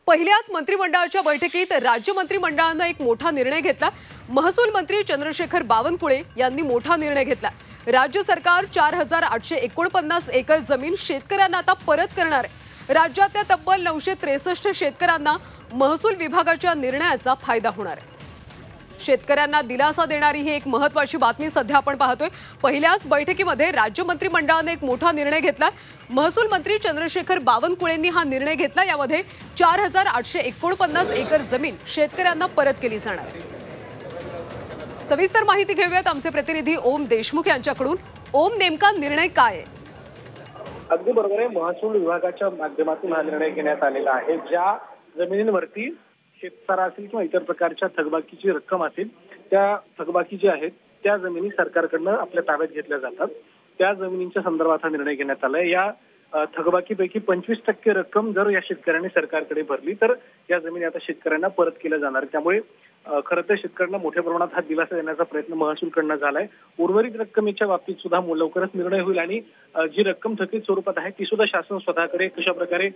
पहिल्याच मंत्रिमंडळाच्या बैठकीत राज्य मंत्रिमंडळानं एक मोठा निर्णय घेतला। महसूल मंत्री चंद्रशेखर बावनकुळे यांनी मोठा निर्णय घेतला। राज्य सरकार 4849 एकर जमीन शेतकऱ्यांना आता परत करणार आहे। राज्यातल्या तब्बल 963 शेतकऱ्यांना महसूल विभागाच्या निर्णयाचा फायदा होणार आहे। शेतकऱ्यांना दिलासा देणारी ही एक महत्त्वाची बातमी सध्या आपण पाहतोय। पहिल्याच बैठकीमध्ये राज्य मंत्रिमंडळाने एक मोठा निर्णय घेतला। महसूल मंत्री चंद्रशेखर बावनकुळेंनी हा निर्णय घेतला। यामध्ये 4849 एकर जमीन शेतकऱ्यांना परत केली जाणार आहे। सविस्तर माहिती घेऊयात आमचे प्रतिनिधी ओम देशमुख यांच्याकडून। ओम, नेमका निर्णय काय आहे? अगदी बरोबर आहे। महसूल विभागाच्या माध्यमातून हा निर्णय घेण्यात आलेला आहे। ज्या जमिनींवरती शेतसारा असेल किंवा इतर प्रकारच्या थकबाकीची रक्कम असेल, त्या थकबाकी जी आहेत त्या जमिनी सरकारकडनं आपल्या ताब्यात घेतल्या जातात। त्या जमिनींच्या संदर्भात हा निर्णय घेण्यात आलाय। या थकबाकीपैकी 25% रक्कम जर या शेतकऱ्यांनी सरकारकडे भरली तर या जमिनी आता शेतकऱ्यांना परत केल्या जाणार। त्यामुळे खरं तर शेतकऱ्यांना मोठ्या प्रमाणात हा दिलासा देण्याचा प्रयत्न महसूलकडनं झालाय। उर्वरित रक्कमेच्या बाबतीत सुद्धा लवकरच निर्णय होईल आणि जी रक्कम थकीत स्वरूपात आहे ती सुद्धा शासन स्वतःकडे कशा प्रकारे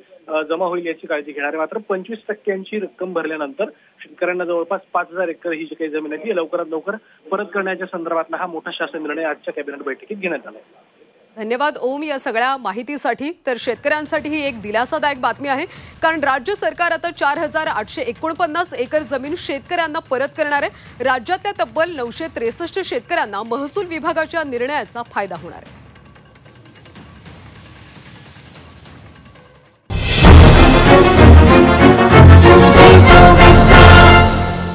जमा होईल याची काळजी घेणार आहे। मात्र 25% रक्कम भरल्यानंतर शेतकऱ्यांना जवळपास 5000 एकर ही जी काही जमीन आहे ती लवकरात लवकर परत करण्याच्या संदर्भातला हा मोठा शासन निर्णय आजच्या कॅबिनेट बैठकीत घेण्यात आला आहे। धन्यवाद ओम या सगळ्या माहितीसाठी। तर शेतकऱ्यांसाठी ही एक दिलासादायक बातमी आहे, कारण राज्य सरकार आता 4849 एकर जमीन शेतकऱ्यांना परत करणार आहे। राज्यातल्या तब्बल 963 शेतकऱ्यांना महसूल विभागाच्या निर्णयाचा फायदा होणार आहे।